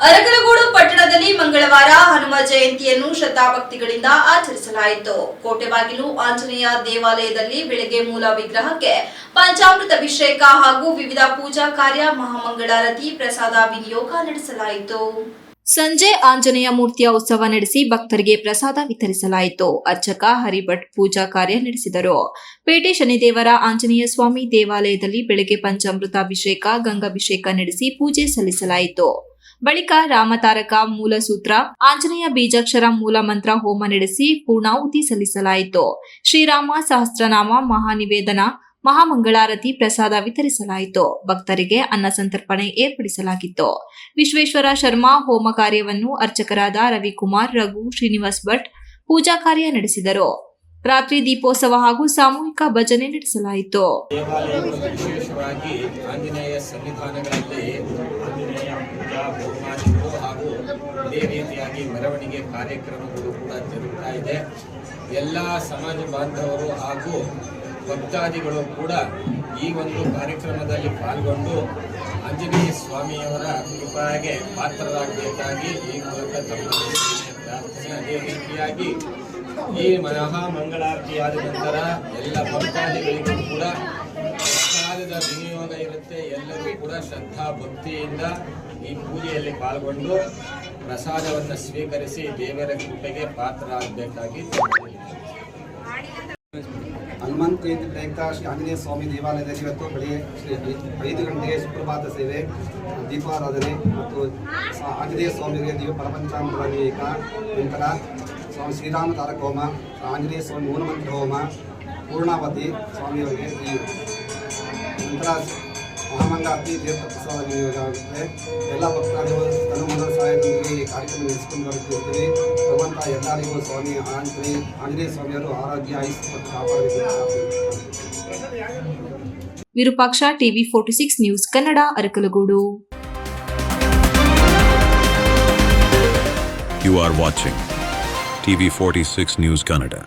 ಅರಕಲಗೂಡು ಪಟ್ಟಣದಲ್ಲಿ ಮಂಗಳವಾರ ಹನುಮ ಜಯಂತಿಯನ್ನು ಶ್ರದ್ಧಾಭಕ್ತಿಗಳಿಂದ ಆಚರಿಸಲಾಯಿತು. ಕೋಟೆಬಾಗಿಲು ಆಂಜನೇಯ ದೇವಾಲಯದಲ್ಲಿ ಬೆಳಗ್ಗೆ ಮೂಲ ವಿಗ್ರಹಕ್ಕೆ ಪಂಚಾಮೃತ ಅಭಿಷೇಕ ಹಾಗೂ ವಿವಿಧ ಪೂಜಾ ಕಾರ್ಯ, ಮಹಾಮಂಗಳಾರತಿ, ಪ್ರಸಾದ ವಿನಿಯೋಗ ನಡೆಸಲಾಯಿತು. ಸಂಜೆ ಆಂಜನೇಯ ಮೂರ್ತಿಯ ಉತ್ಸವ ನಡೆಸಿ ಭಕ್ತರಿಗೆ ಪ್ರಸಾದ ವಿತರಿಸಲಾಯಿತು. ಅರ್ಚಕ ಹರಿಭಟ್ ಪೂಜಾ ಕಾರ್ಯ ನಡೆಸಿದರು. ಪೇಟೆ ಶನಿದೇವರ ಆಂಜನೇಯ ಸ್ವಾಮಿ ದೇವಾಲಯದಲ್ಲಿ ಬೆಳಗ್ಗೆ ಪಂಚಾಮೃತ ಅಭಿಷೇಕ, ಗಂಗಾಭಿಷೇಕ ನಡೆಸಿ ಪೂಜೆ ಸಲ್ಲಿಸಲಾಯಿತು. ಬಳಿಕ ರಾಮತಾರಕ ಮೂಲ ಸೂತ್ರ, ಆಂಜನೇಯ ಬೀಜಾಕ್ಷರ ಮೂಲ ಮಂತ್ರ ಹೋಮ ನಡೆಸಿ ಪೂರ್ಣಾಹುತಿ ಸಲ್ಲಿಸಲಾಯಿತು. ಶ್ರೀರಾಮ ಸಹಸ್ರನಾಮ ಮಹಾನಿವೇದನ, ಮಹಾಮಂಗಳಾರತಿ, ಪ್ರಸಾದ ವಿತರಿಸಲಾಯಿತು. ಭಕ್ತರಿಗೆ ಅನ್ನ ಸಂತರ್ಪಣೆ ಏರ್ಪಡಿಸಲಾಗಿತ್ತು. ವಿಶ್ವೇಶ್ವರ ಶರ್ಮಾ ಹೋಮ ಕಾರ್ಯವನ್ನು ಅರ್ಚಕರಾದ ರವಿಕುಮಾರ್, ರಘು, ಶ್ರೀನಿವಾಸ್ ಭಟ್ ಪೂಜಾ ಕಾರ್ಯ ನಡೆಸಿದರು. ರಾತ್ರಿ ದೀಪೋತ್ಸವ ಹಾಗೂ ಸಾಮೂಹಿಕ ಭಜನೆ ನಡೆಸಲಾಯಿತು. ವಿಶೇಷವಾಗಿ ಆಂಜನೇಯ ಸನ್ನಿಧಾನಗಳಲ್ಲಿ ಆಂಜನೇಯ ಪೂಜಾ ಬಹುಮಾನಗಳು ಹಾಗೂ ಇದೇ ರೀತಿಯಾಗಿ ಮೆರವಣಿಗೆ ಕಾರ್ಯಕ್ರಮಗಳು ಕೂಡ ಜರುಗ್ತಾ ಇದೆ. ಎಲ್ಲ ಸಮಾಜ ಬಾಂಧವರು ಹಾಗೂ ಭಕ್ತಾದಿಗಳು ಕೂಡ ಈ ಒಂದು ಕಾರ್ಯಕ್ರಮದಲ್ಲಿ ಪಾಲ್ಗೊಂಡು ಆಂಜನೇಯ ಸ್ವಾಮಿಯವರ ಕೃಪೆಗೆ ಪಾತ್ರರಾಗಬೇಕಾಗಿ ಈ ಮೂಲಕ ತಮ್ಮ ಪ್ರಾರ್ಥನೆ. ಅದೇ ರೀತಿಯಾಗಿ ಈ ಮಹಾಮಂಗಳಾರತಿಯಾದ ನಂತರ ಎಲ್ಲ ಭಕ್ತಾದಿಗಳಿಗೂ ಕೂಡ ಪ್ರಸಾದದ ವಿನಿಯೋಗ ಇರುತ್ತೆ. ಎಲ್ಲರೂ ಕೂಡ ಶ್ರದ್ಧಾ ಭಕ್ತಿಯಿಂದ ಈ ಪೂಜೆಯಲ್ಲಿ ಪಾಲ್ಗೊಂಡು ಪ್ರಸಾದವನ್ನು ಸ್ವೀಕರಿಸಿ ದೇವರ ಕೃಪೆಗೆ ಪಾತ್ರರಾಗಬೇಕಾಗಿ ಹನುಮಂತ ಜಯಂತಿ ಪ್ರಯುಕ್ತ ಶ್ರೀ ಆಂಜನೇಯ ಸ್ವಾಮಿ ದೇವಾಲಯದಲ್ಲಿ ಇವತ್ತು ಬೆಳಗ್ಗೆ 5 ಗಂಟೆಗೆ ಸುಪ್ರಭಾತ ಸೇವೆ, ದೀಪಾರಾಧನೆ ಮತ್ತು ಆಂಜನೇಯ ಸ್ವಾಮಿಗೆ ದಿವ್ಯ ಪರಪಂಚಾಮೃತ ಅಭಿಷೇಕ, ನಂತರ ಸ್ವಾಮಿ ಶ್ರೀರಾಮ ತಾರಕ ಹೋಮ, ಆಂಜನೇಯ ಸ್ವಾಮಿ ಮೂಲಮಂತ್ರ ಹೋಮ, ಪೂರ್ಣಾವತಿ ಸ್ವಾಮಿಯವರಿಗೆ ಈ ನಂತರ ಮಹಾಮಂಗಳಾರತಿ, ತೀರ್ಥ ಪ್ರಸಾದ ವಿನಿಯೋಗ ಆಗುತ್ತೆ. ಎಲ್ಲ ಭಕ್ತಾದಿಗಳು ತನುಮನದ ಸಹಾಯದೊಂದಿಗೆ ಈ ಕಾರ್ಯಕ್ರಮ ನಡೆಸಿಕೊಂಡು ಬರುತ್ತಿರ್ತೀವಿ. ಭಗವಂತ ಎಲ್ಲರಿಗೂ ಸ್ವಾಮಿ ಆಂಜನೇಯ ಸ್ವಾಮಿಯವರು ಆರೋಗ್ಯ ಐಶ್ವರ್ಯ ಕಾಪಾಡಬೇಕು. Virupaksha, TV 46 news Kannada, Arakalagudu. You are watching TV 46 News Kannada.